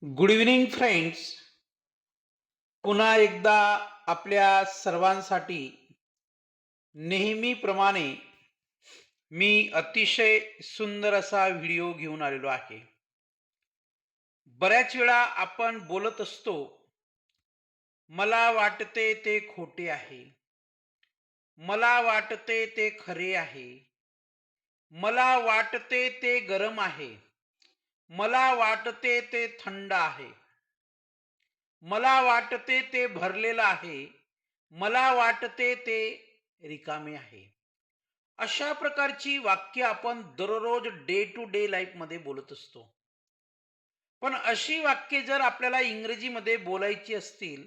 Good evening friends. पुन्हा एकदा आपल्या सर्वांसाठी नेहमीप्रमाणे मी अतिशय सुंदर असा व्हिडिओ घेऊन आलेलो आहे. बऱ्याच वेळा आपण बोलत असतो, मला वाटते ते खोटे आहे, मला वाटते ते खरे आहे, मला वाटते ते गरम आहे, मला वाटते ते थंड आहे, मला वाटते ते भरलेलं आहे, मला वाटते ते रिकामे आहे. अशा प्रकारची वाक्य आपण दररोज डे टू डे लाईफमध्ये बोलत असतो. पण अशी वाक्य जर आपल्याला इंग्रजीमध्ये बोलायची असतील,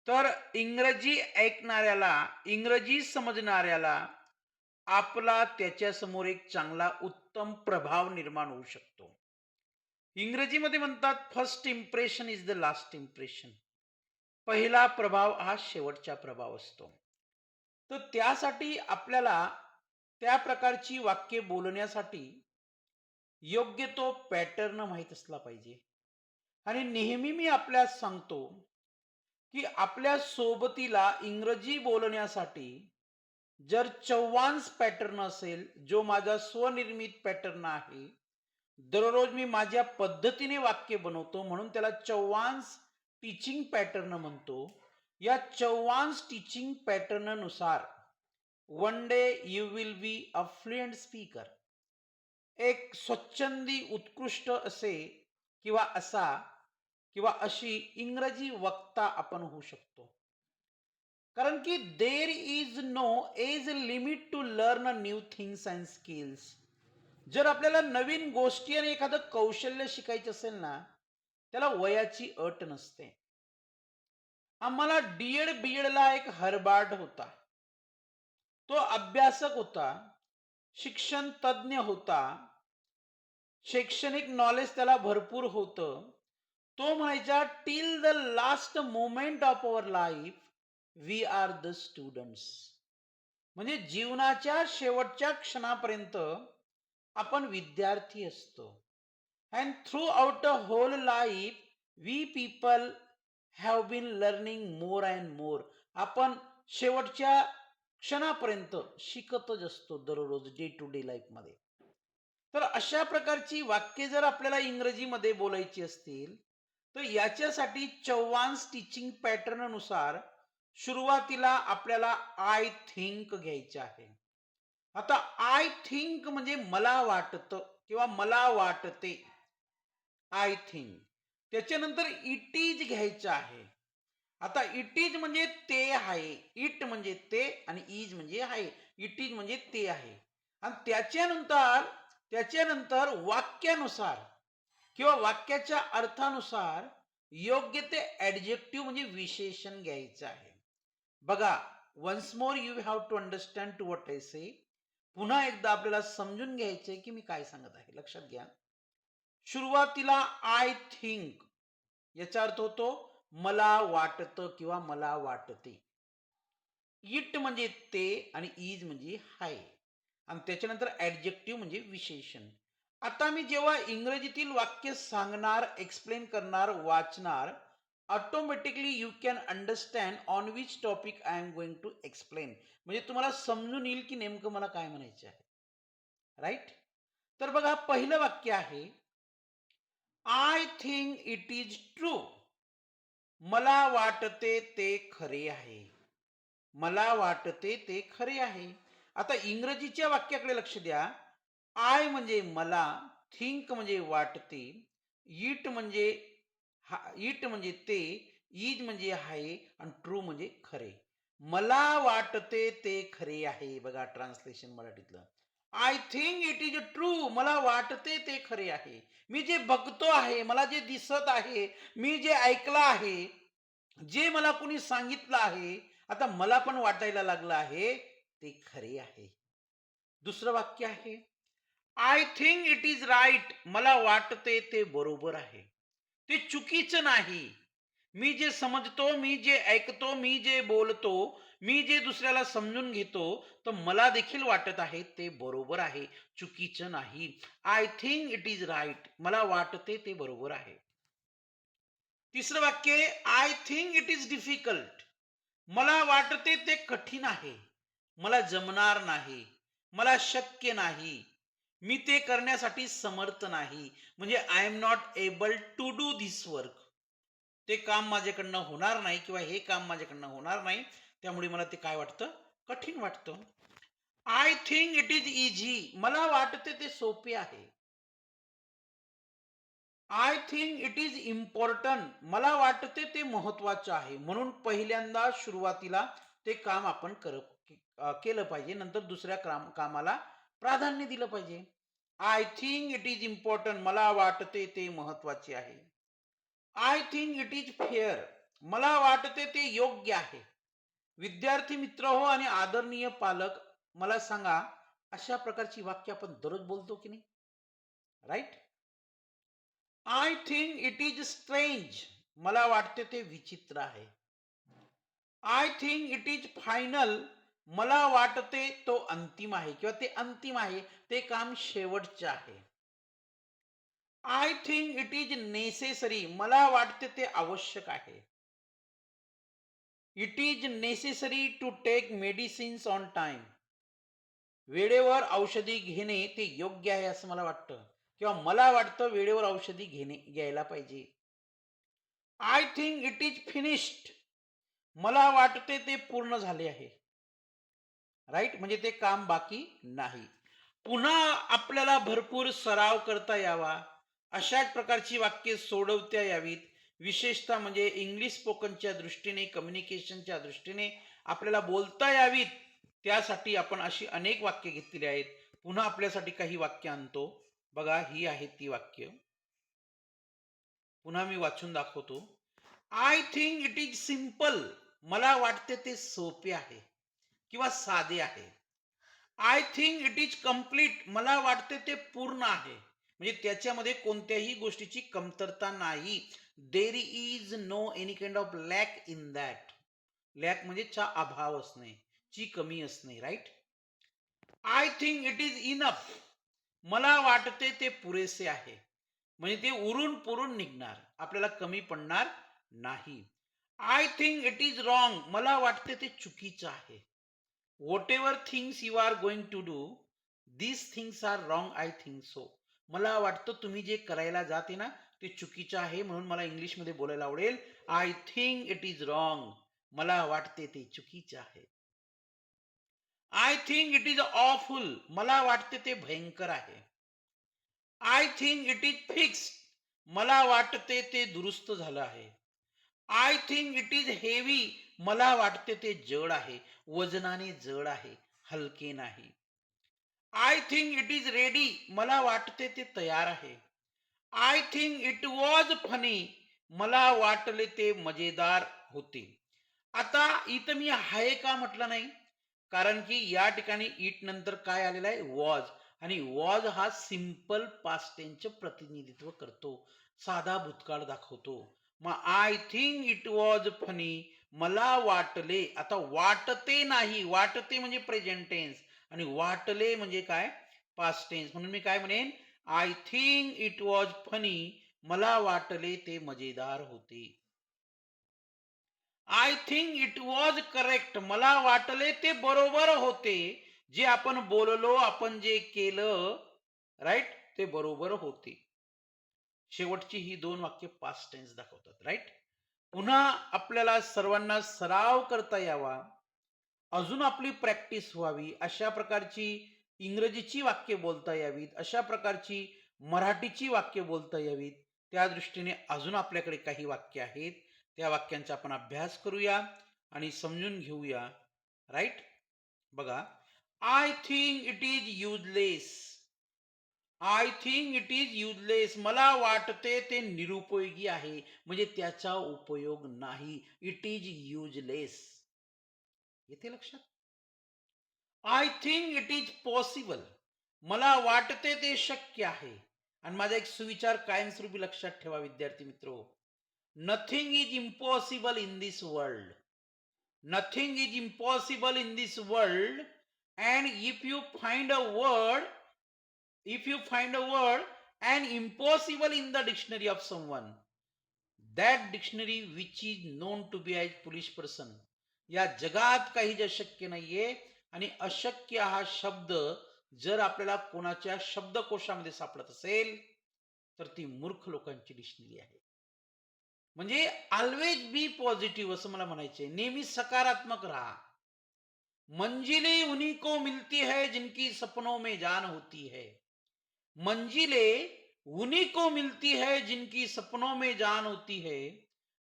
तर इंग्रजी ऐकणाऱ्याला, इंग्रजी समजणाऱ्याला आपला त्याच्यासमोर एक चांगला उत्तम प्रभाव निर्माण होऊ शकतो. इंग्रजीमध्ये म्हणतात, first impression is the last impression. पहिला प्रभाव हा शेवटचा प्रभाव असतो. तर त्यासाठी आपल्याला त्या प्रकारची वाक्य बोलण्यासाठी योग्य तो पॅटर्न माहीत असला पाहिजे. आणि नेहमी मी आपल्यास सांगतो, की आपल्या सोबतीला इंग्रजी बोलण्यासाठी जर चौवांश पॅटर्न असेल, जो माझा स्वनिर्मित पॅटर्न आहे, दररोज मी माझ्या पद्धतीने वाक्य बनवतो, म्हणून त्याला चौवांश टीचिंग पॅटर्न म्हणतो. या चौवांश टीचिंग पॅटर्न नुसार one day you will be a fluent speaker. एक स्वच्छंदी उत्कृष्ट असे किंवा असा किंवा अशी इंग्रजी वक्ता आपण होऊ शकतो. कारण की there is no age limit to learn new things and skills. जर आपल्याला नवीन गोष्टी आणि एखादं कौशल्य शिकायचं असेल ना, त्याला वयाची अट नसते. आम्हाला डीएड बीएडला एक हरबार्ड होता. तो अभ्यासक होता, शिक्षण तज्ञ होता, शैक्षणिक नॉलेज त्याला भरपूर होतं. तो म्हणायचा, till the last moment of our life we are the students. म्हणजे जीवनाच्या शेवटच्या क्षणापर्यंत आपण विद्यार्थी असतो. And throughout a whole life we people have been learning more and more. आपण शेवटच्या क्षणापर्यंत शिकतच असतो दररोज डे टू डे लाईफमध्ये. तर अशा प्रकारची वाक्य जर आपल्याला इंग्रजीमध्ये बोलायची असतील, तर याच्यासाठी चौवांश टीचिंग पॅटर्न नुसार सुरुवातीला आपल्याला आय थिंक घ्यायचे आहे. आता आय थिंक म्हणजे मला वाटतं किंवा मला वाटते. I think. त्याच्यानंतर इट इज घ्यायचं आहे. आता इट इज म्हणजे ते आहे. इट म्हणजे ते आणि इज म्हणजे आहे. इट इज म्हणजे ते आहे. आणि त्याच्यानंतर वाक्यानुसार किंवा वाक्याच्या अर्थानुसार योग्य ते ॲडजेक्टिव्ह म्हणजे विशेषण घ्यायचं आहे. बघा, once more you have to understand to what I say. पुन्हा एकदा आपल्याला समजून घ्यायचंय की मी काय सांगत आहे. लक्षात घ्या. सुरुवातीला आय थिंक याचा अर्थ होतो मला वाटतं किंवा मला वाटते. इट म्हणजे ते आणि इज म्हणजे हाय. आणि त्याच्यानंतर ॲडजेक्टिव्ह म्हणजे विशेषण. आता मी जेव्हा इंग्रजीतील वाक्य सांगणार, एक्सप्लेन करणार, वाचणार, automatically you can understand on which topic I am going to explain. म्हणजे तुम्हाला समजून येईल की नेमकं मला काय म्हणायचं आहे. राईट. तर बघा, पहिलं वाक्य आहे, I think it is true. मला वाटते ते खरे आहे. मला वाटते ते खरे आहे. आता इंग्रजीच्या वाक्याकडे लक्ष द्या. आय म्हणजे मला, थिंक म्हणजे वाटते, इट म्हणजे इट म्हणजे ते, इज म्हणजे आहे आणि ट्रू म्हणजे खरे. मला वाटते ते खरे आहे. बघा ट्रान्सलेशन मराठीतलं. I think it is true. मला वाटते ते खरे आहे. मी जे बघतो आहे, मला जे दिसत आहे, मी जे ऐकलं आहे, जे मला कुणी सांगितलं आहे, आता मला पण वाटायला लागलं आहे, ते खरे आहे. दुसरं वाक्य आहे, I think it is right. मला वाटते ते बरोबर आहे. ते चुकीचं नाही. मी जे समजतो, मी जे ऐकतो, मी जे बोलतो, मी जे दुसऱ्याला समजून घेतो, तर मला देखील वाटत आहे ते बरोबर आहे, चुकीचं नाही. I think it is right. मला वाटते ते बरोबर आहे. तिसरं वाक्य, I think it is difficult. मला वाटते ते कठीण आहे. मला जमणार नाही. मला शक्य नाही. मी ते करण्यासाठी समर्थ नाही. म्हणजे I am not able to do this work. ते काम माझ्याकडनं होणार नाही किंवा हे काम माझ्याकडनं होणार नाही. त्यामुळे मला ते काय वाटतं? कठीण वाटतं. I think it is easy. मला वाटते ते सोपे आहे. I think it is important. मला वाटते ते महत्वाचं आहे. म्हणून पहिल्यांदा सुरुवातीला ते काम आपण केलं पाहिजे. नंतर दुसऱ्या कामाला प्राधान्य दिलं पाहिजे. I think it is important. मला वाटते ते महत्वाचे आहे. I think it is fair. मला वाटते ते योग्य आहे. विद्यार्थी मित्र हो आणि आदरणीय पालक, मला सांगा, अशा प्रकारची वाक्य आपण दररोज बोलतो की नाही? Right? I think it is strange. मला वाटते ते विचित्र आहे. I think it is final. मला वाटते तो अंतिम आहे किंवा ते अंतिम आहे. ते काम शेवटचे आहे. I think it is necessary. मला वाटते ते आवश्यक आहे. It is necessary to take medicines on time. वेळेवर औषधी घेणे ते योग्य आहे असं मला वाटतं किंवा मला वाटतं वेळेवर औषधी घ्यायला पाहिजे. I think it is finished. मला वाटते ते पूर्ण झाले आहे. राईट? म्हणजे ते काम बाकी नाही. पुन्हा आपल्याला भरपूर सराव करता यावा, अशाच प्रकारची वाक्ये सोडवता यावीत. विशेषतः म्हणजे इंग्लिश स्पोकनच्या दृष्टीने, कम्युनिकेशनच्या दृष्टीने आपल्याला बोलता यावीत, त्यासाठी आपण अशी अनेक वाक्य घेतलेली आहेत. पुन्हा आपल्यासाठी काही वाक्य आणतो. बघा, ही आहेत ती वाक्य. पुन्हा मी वाचून दाखवतो. I think it is simple. मला वाटते ते सोपे आहे किंवा साधे आहे. I think it is complete. मला वाटते ते पूर्ण आहे. म्हणजे त्याच्यामध्ये कोणत्याही गोष्टीची कमतरता नाही. There is no any kind of lack in that. Lack म्हणजे चा अभाव असणे, ची कमी असणे. Right? I think it is enough. मला वाटते ते पुरेसे आहे. म्हणजे ते उरून पुरून निघणार, आपल्याला कमी पडणार नाही. I think it is wrong. मला वाटते ते चुकीचं आहे. Whatever things you are going to do, these things are wrong, I think so. मला वाटतं तुम्ही जे करायला जाते ना, ते चुकीचं आहे. म्हणून मला इंग्लिशमध्ये बोलायला आवडेल, I think it is wrong. मला वाटते ते चुकीचं आहे. I think it is awful. मला वाटते ते भयंकर आहे. I think it is fixed. मला वाटते ते दुरुस्त झालं आहे. I think it is heavy. मला वाटते ते जड आहे, वजनाने जड आहे, हलके नाही. I think it is ready. मला वाटते ते तयार आहे. I think it was funny. मला वाटले ते मजेदार होते. आता इथं मी आहे का म्हटलं नाही, कारण की या ठिकाणी इट नंतर काय आलेलं आहे? वॉज. आणि वॉज हा सिंपल पास्ट टेन्सचे प्रतिनिधित्व करतो, साधा भूतकाळ दाखवतो. मग I think it was funny. मला वाटले. आता वाटते नाही, वाटते म्हणजे प्रेझेंट टेन्स आणि वाटले म्हणजे काय? Past tense. म्हणून मी काय म्हणेन? I think it was funny. मला वाटले ते मजेदार होते. I think it was correct. मला वाटले ते बरोबर होते. जे आपण बोललो, आपण जे केलं, राईट, ते बरोबर होते. शेवटची ही दोन वाक्य पास्ट टेन्स दाखवतात. राईट? पुन्हा आपल्याला सर्वांना सराव करता यावा, अजून आपली प्रॅक्टिस व्हावी, अशा प्रकारची इंग्रजीची वाक्य बोलता यावीत, अशा प्रकारची मराठीची वाक्य बोलता यावीत. त्या दृष्टीने अजून आपल्याकडे काही वाक्य आहेत. त्या वाक्यांचा आपण अभ्यास करूया आणि समजून घेऊया. राईट? बघा, I think it is useless. I think it is useless. मला वाटते ते निरुपयोगी आहे, म्हणजे त्याचा उपयोग नाही. It is useless. येते लक्षात? I think it is possible. मला वाटते ते शक्य आहे. आणि माझा एक सुविचार कायमस्वरूपी लक्षात ठेवा विद्यार्थी मित्र, nothing is impossible in this world. Nothing is impossible in this world. And if you find a word and impossible in the dictionary of someone, that dictionary which is known to be as foolish person. या जगात काही अशक्य नाहीये आणि अशक्य हा शब्द जर आपल्याला कोणाच्या शब्दकोशामध्ये सापडत असेल तर ती मूर्ख लोकांची डिक्शनरी आहे. म्हणजे ऑलवेज बी पॉझिटिव्ह असं मला म्हणायचंय. नेहमी सकारात्मक राहा. मंजिलें उन्हीं को मिलती है जिनकी सपनों में जान होती है. मंजिलें उन्हीं को मिलती है जिनकी सपनों में जान होती है.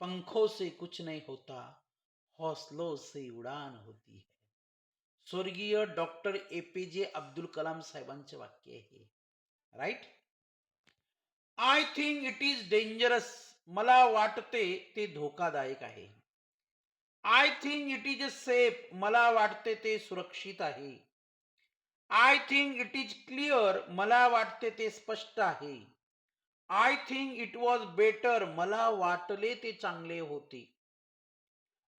पंखों से कुछ नहीं होता, हौसलों से उडान होती है. स्वर्गीय डॉक्टर एपीजे अब्दुल कलाम साहेबांचे वाक्य आहे. Right. I think it is dangerous. मला वाटते ते धोकादायक आहे. I think it is safe. मला वाटते ते सुरक्षित आहे. I think it is clear. मला वाटते ते स्पष्ट आहे. I think it was better. मला वाटले ते चांगले होते.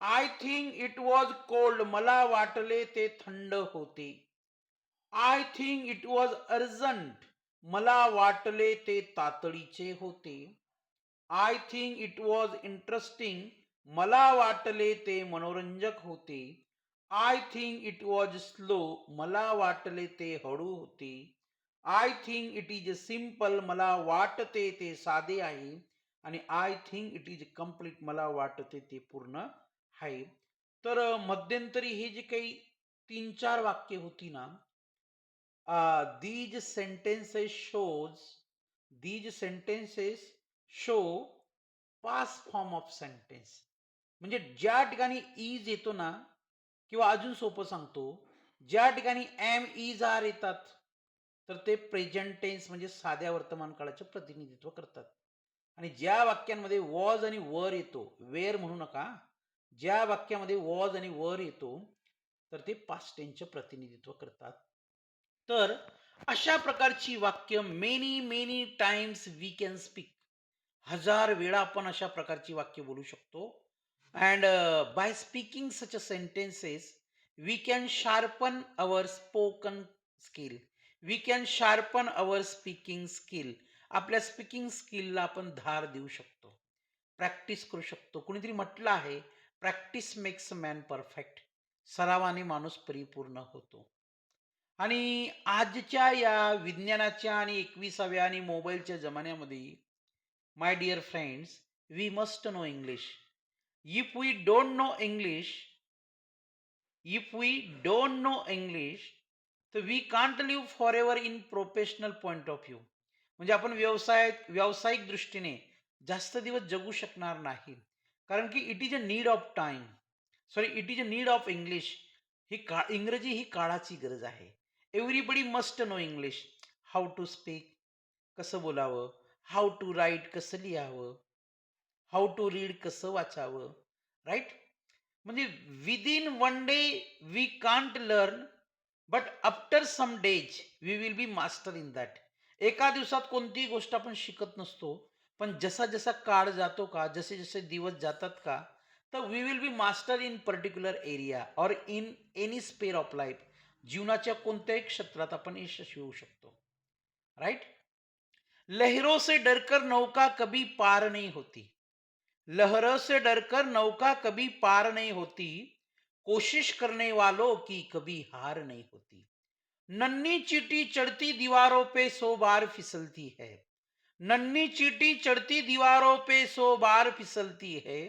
I think it was cold. मला वाटले ते थंड होते. I think it was urgent. मला वाटले ते तातडीचे होते. I think it was interesting. मला वाटले ते मनोरंजक होते. I think it was slow. मला वाटले ते हळू होते. I think it is simple. मला वाटते ते साधे आहे. आणि I think it is complete. मला वाटते ते पूर्ण आहे. तर मध्यंतरी हे जे काही 3-4 वाक्य होती ना, these sentences shows these sentences show past form of sentence. म्हणजे ज्या ठिकाणी इज येतो ना, किंवा अजून सोपं सांगतो, ज्या ठिकाणी एम इज आर येतात तर ते प्रेझेंट टेन्स म्हणजे साध्या वर्तमान काळाचे प्रतिनिधित्व करतात. आणि ज्या वाक्यांमध्ये वॉज आणि वर येतो, वेअर म्हणू नका, ज्या वाक्यामध्ये वॉज आणि वर येतो तर ते पास्ट टेन्सचे प्रतिनिधित्व करतात. तर अशा प्रकारची वाक्य many many times we can speak. हजार वेळा आपण अशा प्रकारची वाक्य बोलू शकतो. And by speaking such a sentences we can sharpen our spoken skill. We can sharpen our speaking skill. आपल्या स्पीकिंग स्किलला आपण धार देऊ शकतो, प्रॅक्टिस करू शकतो. कुणीतरी म्हटलं आहे, practice makes a man perfect. सरावाने माणूस परिपूर्ण होतो. आणि आजच्या या विज्ञानाच्या आणि 21व्या आणि मोबाईलच्या जमान्यामध्ये, my dear friends, we must know English. If we don't know English, if we don't know English, तर we can't live forever in professional point of view. म्हणजे आपण व्यावसायिक दृष्टीने जास्त दिवस जगू शकणार नाही. कारण की it is a need of time. Sorry, it is a need of English. इंग्रजी ही काळाची गरज आहे. Everybody must know English. How to speak, कसं बोलावं, हाऊ टू राईट, कसं लिहावं, हाऊ टू रीड, कसं वाचावं. राईट. म्हणजे within one day we can't learn, but after some days we will be master in that. एका दिवसात कोणतीही गोष्ट आपण शिकत नसतो, पण जसा जसा काळ जातो का, जसे जसे दिवस जातात का, तर we will be master in particular area or in any sphere of life. जीवनाच्या कोणत्याही क्षेत्रात आपण यशस्वी होऊ शकतो. राईट. लहरों से डरकर नौका कभी पार नहीं होती. लहरों से डरकर नौका कभी पार नहीं होती. कोशिश करने वालों की कभी हार नहीं होती. नन्ही चीटी चढ़ती दीवारों पे 100 बार फिसलती है. नन्ही चीटी चढ़ती दीवारों पे 100 बार फिसलती है.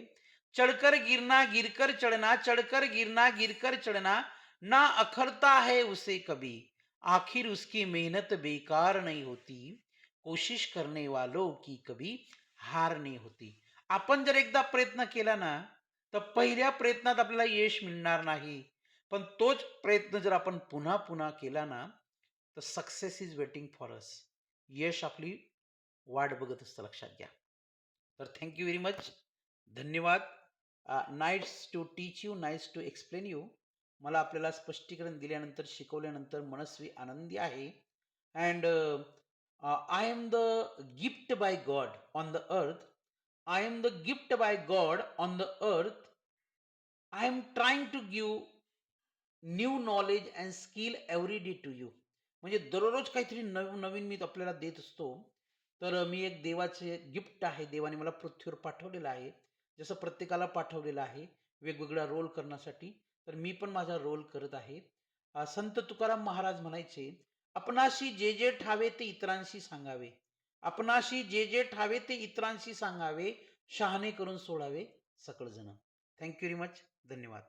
चढ़कर गिरना गिरकर चढ़ना, चढ़कर गिरना गिरकर चढ़ना, ना अखरता है उसे कभी. आखिर उसकी मेहनत बेकार नहीं होती. कोशिश करने वालों की कभी हार नहीं होती. आपण जर एकदा प्रयत्न केला ना, तर पहिल्या प्रयत्नात आपल्याला यश मिळणार नाही. पण तोच प्रयत्न जर आपण पुन्हा पुन्हा केला ना, तर success is waiting for us. यश आपली वाट बघत असतं, लक्षात घ्या. तर थँक यू व्हेरी मच. धन्यवाद. Nice to teach you, nice to explain you. मला आपल्याला स्पष्टीकरण दिल्यानंतर, शिकवल्यानंतर मनस्वी आनंदी आहे. And I am the gift by God on the earth. I am the gift by God on the earth. I am trying to give new knowledge and skill every day to you. म्हणजे दररोज काहीतरी नवीन नवीन मी आपल्याला देत असतो. तर मी एक देवाचे gift आहे, देवाने मला पृथ्वीवर पाठवलेलं आहे. जसं प्रत्येकाला पाठवलेलं आहे वेगवेगळा रोल करण्यासाठी, तर मी पण माझा रोल करत आहे. संत तुकाराम महाराज म्हणायचे, "आपणाशी जे जे ठावे ते इतरांशी सांगावे. आपणाशी जे जे ठावे ते इतरांशी सांगावे. शहाणे करून सोडावे सकळ जण." Thank very much. धन्यवाद.